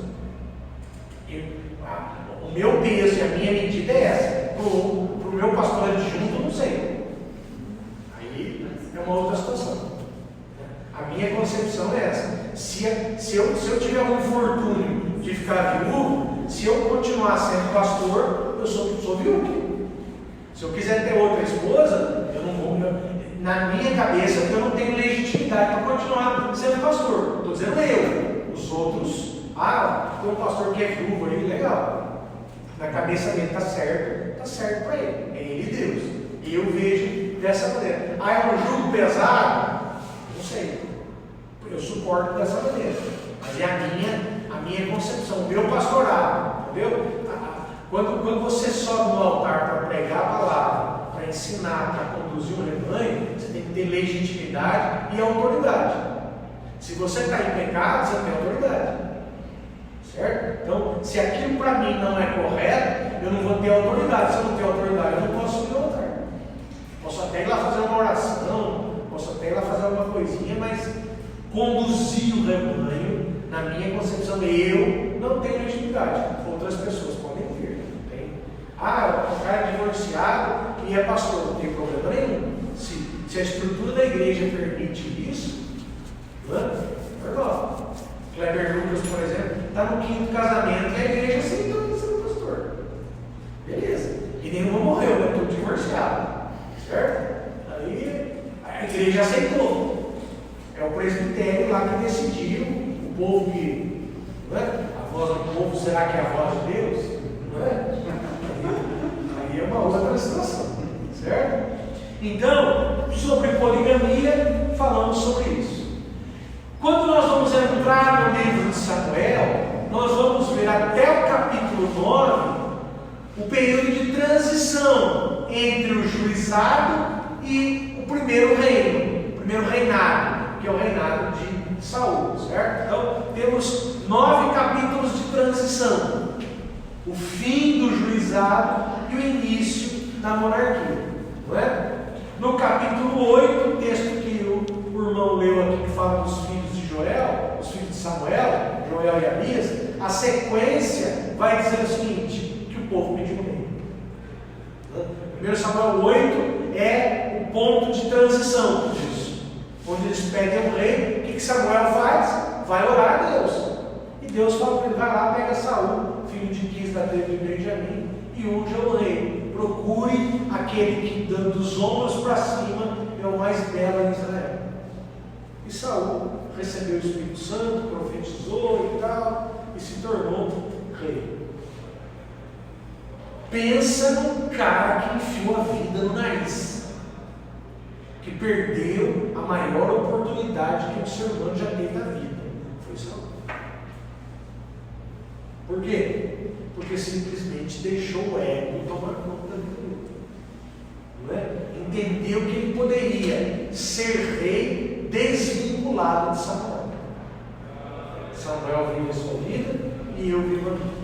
O meu peso e a minha medida é essa. Para o meu pastor adjunto, eu não sei. Aí é uma outra situação. A minha concepção é essa. Se eu tiver um infortúnio de ficar viúvo, se eu continuar sendo pastor, eu sou viúvo. Se eu quiser ter outra esposa, eu não vou. Na minha cabeça, eu não tenho legitimidade para continuar sendo pastor. Estou dizendo eu. Os outros, tem um pastor que é viúvo aí, legal. Na cabeça dele está certo para ele. É ele e Deus. E eu vejo dessa maneira. É um jugo pesado? sei. Eu suporto dessa maneira. Mas é a minha concepção, o meu pastorado, entendeu? Quando você sobe no altar para pregar a palavra, para ensinar, para conduzir um rebanho, você tem que ter legitimidade e autoridade. Se você está em pecado, você tem autoridade. Certo? Então, se aquilo para mim não é correto, eu não vou ter autoridade. Se eu não tenho autoridade, eu não posso subir no altar. Posso até ir lá fazer uma oração, posso até ir lá fazer alguma coisinha, mas conduzir o rebanho, na minha concepção, eu não tenho legitimidade. Outras pessoas podem ter, não tem? O cara é divorciado e é pastor, não tem problema nenhum. Se a estrutura da igreja permite isso, não é? Perdão. Kleber Lucas, por exemplo, está no 5º casamento e a igreja aceitou ele ser pastor. Beleza. E nenhuma morreu, né? Tudo divorciado. Certo? Aí a igreja aceitou. É o presbitério lá que decidiu, o povo que. Não é? A voz do povo, será que é a voz de Deus? Não é? Aí é uma outra situação. Certo? Então, sobre poligamia, falamos sobre isso. Quando nós vamos entrar no livro de Samuel, nós vamos ver até o capítulo 9 o período de transição entre o juizado e o primeiro reino, o primeiro reinado, que é o reinado de Saul, certo? Então, temos 9 capítulos de transição, o fim do juizado e o início da monarquia, não é? No capítulo 8, o texto que o irmão leu aqui, que fala dos filhos de Joel, os filhos de Samuel, Joel e Abias, a sequência vai dizer o seguinte, que o povo pediu um rei. 1 Samuel 8 é o ponto de transição disso, onde eles pedem um rei. O que Samuel faz? Vai orar a Deus. E Deus fala para ele, vai lá, pega Saul, filho de Quis da tribo de Benjamim, e unja o rei. Procure aquele que, dando os ombros para cima, é o mais belo em Israel. E Saul recebeu o Espírito Santo, profetizou e tal, e se tornou rei. Pensa num cara que enfiou a vida no nariz, que perdeu a maior oportunidade que o ser humano já teve na vida. Foi Saul. Por quê? Porque simplesmente deixou o ego tomar conta da vida dele. Não é? Entendeu que ele poderia ser rei desvinculado de Samuel. Samuel vive a sua vida e eu vivo a minha.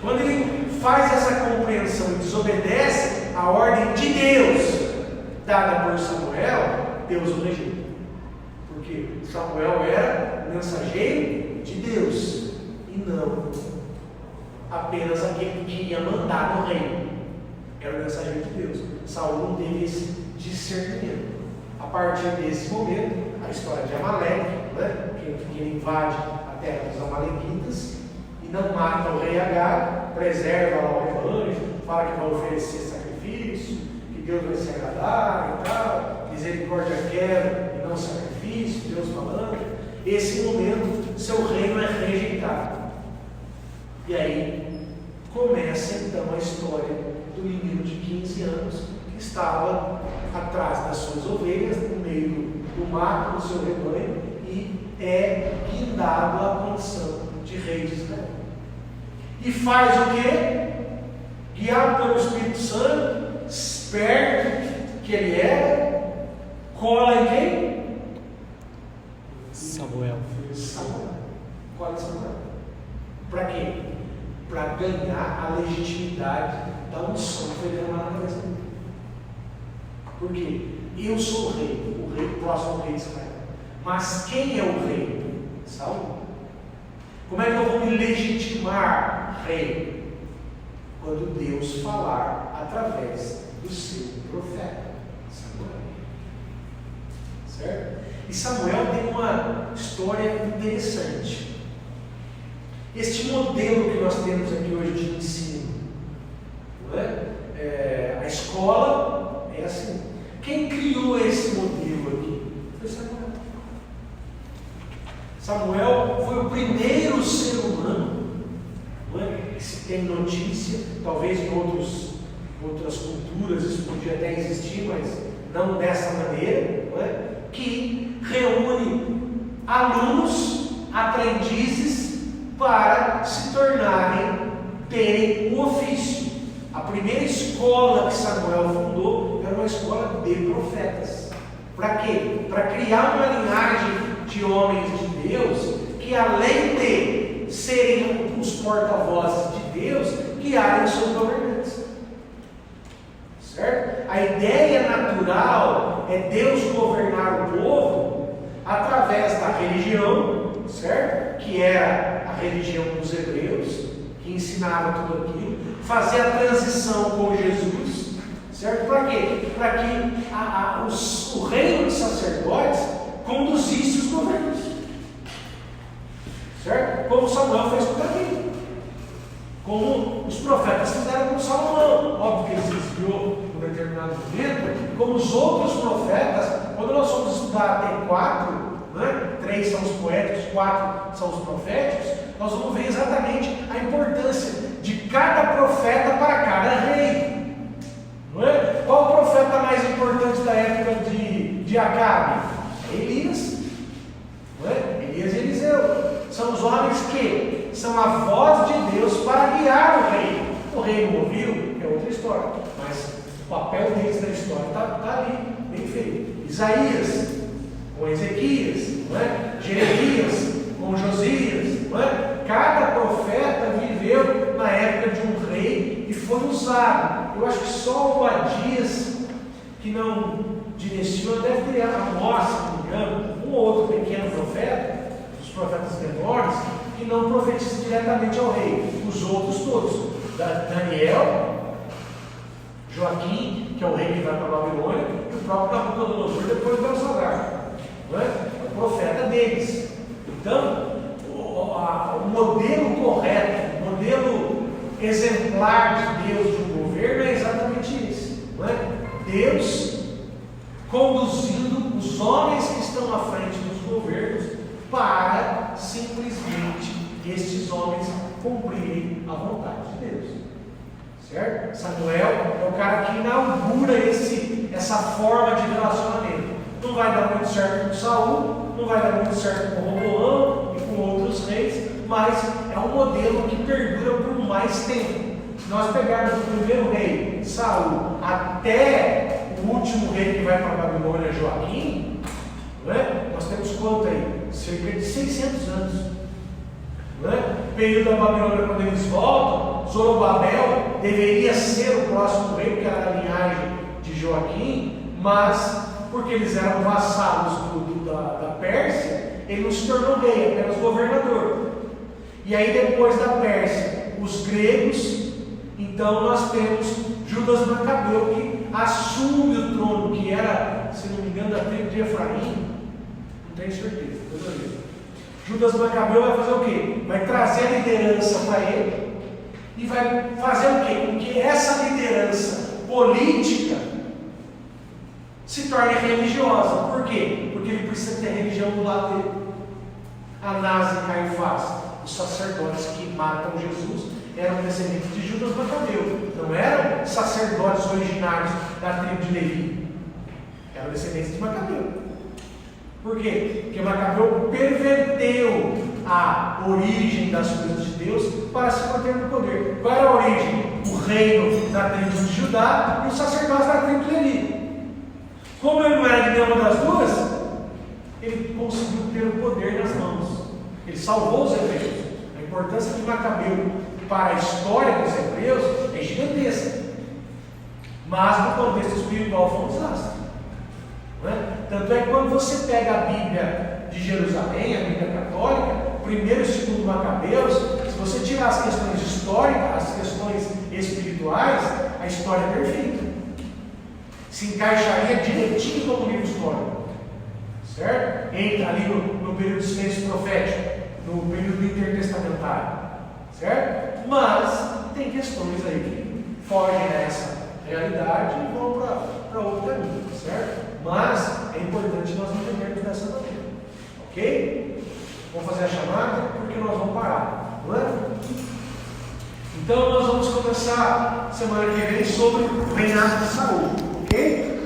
Quando ele faz essa compreensão e desobedece a ordem de Deus dada por Samuel, Deus o rejeita. Porque Samuel era o mensageiro de Deus e não apenas aquele que ia mandar no reino. Era o mensageiro de Deus. Saul não teve esse discernimento. A partir desse momento, a história de Amaleque, né? que ele invade a terra dos Amalequitas e não mata o rei Agag, preserva lá o rebanho, fala que vai oferecer sacrifício, que Deus vai se agradar e tal, misericórdia quero e não sacrifício, Deus falando. Esse momento, seu reino é rejeitado. E aí começa então a história do menino de 15 anos que estava atrás das suas ovelhas, no meio do mato do seu rebanho, e é guindado à condição de rei de Israel. E faz o quê? Guiado pelo Espírito Santo, esperto que ele era, cola em quem?
Samuel.
Cola em Samuel. Para quê? Para ganhar a legitimidade da unção que foi derramada na cabeça dele. Por quê? Eu sou o rei, o próximo rei de Israel. Mas quem é o rei? Saul. Como é que eu vou me legitimar rei? Quando Deus falar através do seu profeta, Samuel. Certo? E Samuel tem uma história interessante. Este modelo que nós temos aqui hoje de ensino, não é? A escola é assim. Quem criou esse modelo aqui? Foi Samuel. Samuel foi o primeiro ser humano, não é? Que se tem notícia, talvez em outras culturas isso podia até existir, mas não dessa maneira, não é? Que reúne alunos, aprendizes, para se tornarem, terem um ofício. A primeira escola que Samuel fundou era uma escola de profetas. Para quê? Para criar uma linhagem de homens de Deus que, além de serem os porta-vozes de Deus, guiarem os seus governantes. Certo? A ideia natural é Deus governar o povo através da religião, certo? Que era a religião dos hebreus, que ensinava tudo aquilo, fazer a transição com Jesus, certo? Para quê? Para que o reino dos sacerdotes conduzisse os governos, certo? Como Samuel fez com Davi, como os profetas fizeram com Salomão. Óbvio que ele se desviou em um determinado momento, como os outros profetas. Quando nós vamos estudar até 4, né? 3 são os poéticos, 4 são os proféticos, nós vamos ver exatamente a importância de cada profeta para cada rei. Não é? Qual o profeta mais importante da época de Acabe? Elias. Não é? Elias e Eliseu. São os homens que são a voz de Deus para guiar o rei. O rei não ouviu, é outra história, mas o papel deles na história está ali, bem feito. Isaías com Ezequias, não é? Jeremias com Josias, não é? Cada profeta viveu na época de um rei e foi usado. Eu acho que só o Obadias, que não direciona, deve ter Amós, se não me engano, um ou outro pequeno profeta, os profetas menores, que não profetiza diretamente ao rei. Os outros todos, Daniel, Joaquim, que é o rei que vai para a Babilônia, e o próprio Nabucodonosor depois vai Belsazar, não é? É o profeta deles. Então, o modelo correto, o modelo exemplar de Deus de um governo é exatamente esse, não é? Deus conduzindo os homens que estão à frente dos governos para simplesmente estes homens cumprirem a vontade de Deus, certo? Samuel é o cara que inaugura essa forma de relacionamento. Não vai dar muito certo com Saul, não vai dar muito certo com Roboão e com outros reis, mas é um modelo que perdura por mais tempo. Se nós pegarmos o primeiro rei, Saul, até o último rei que vai para a Babilônia, Joaquim, não é? Nós temos quanto aí? Cerca de 600 anos. Não é? O período da Babilônia, quando eles voltam, Zorobabel deveria ser o próximo rei, porque era da linhagem de Joaquim, mas porque eles eram vassalos da Pérsia, ele não se tornou rei, apenas governador. E aí depois da Pérsia, os gregos, então nós temos Judas Macabeu, que assume o trono, que era, se não me engano, da tribo de Efraim, não tenho certeza, Judas Macabeu vai fazer o quê? Vai trazer a liderança para ele, e vai fazer o quê? Com que essa liderança política se torne religiosa. Por quê? Porque ele precisa ter religião do lado dele. Anás e Caifás, os sacerdotes que matam Jesus, eram descendentes de Judas Macabeu. Não eram sacerdotes originários da tribo de Levi. Eram descendentes de Macabeu. Por quê? Porque Macabeu perverteu a origem das coisas de Deus para se manter no poder. Qual era a origem? O reino da tribo de Judá e os sacerdotes da tribo de Levi. Como ele não era de nenhuma das duas, ele conseguiu ter o poder nas mãos. Ele salvou os hebreus. A importância de Macabeu para a história dos hebreus é gigantesca. Mas no contexto espiritual foi um desastre. Não é? Tanto é que quando você pega a Bíblia de Jerusalém, a Bíblia católica, primeiro e segundo Macabeus, se você tirar as questões históricas, as questões espirituais, a história é perfeita. Se encaixaria direitinho como livro histórico, certo? Entra ali no período de silêncio profético, no período intertestamentário, certo? Mas tem questões aí que fogem dessa realidade e vão para outro caminho, certo? Mas é importante nós entendermos dessa maneira, ok? Vamos fazer a chamada porque nós vamos parar, não é? Então nós vamos começar semana que vem sobre o reinado de Saul. Ok?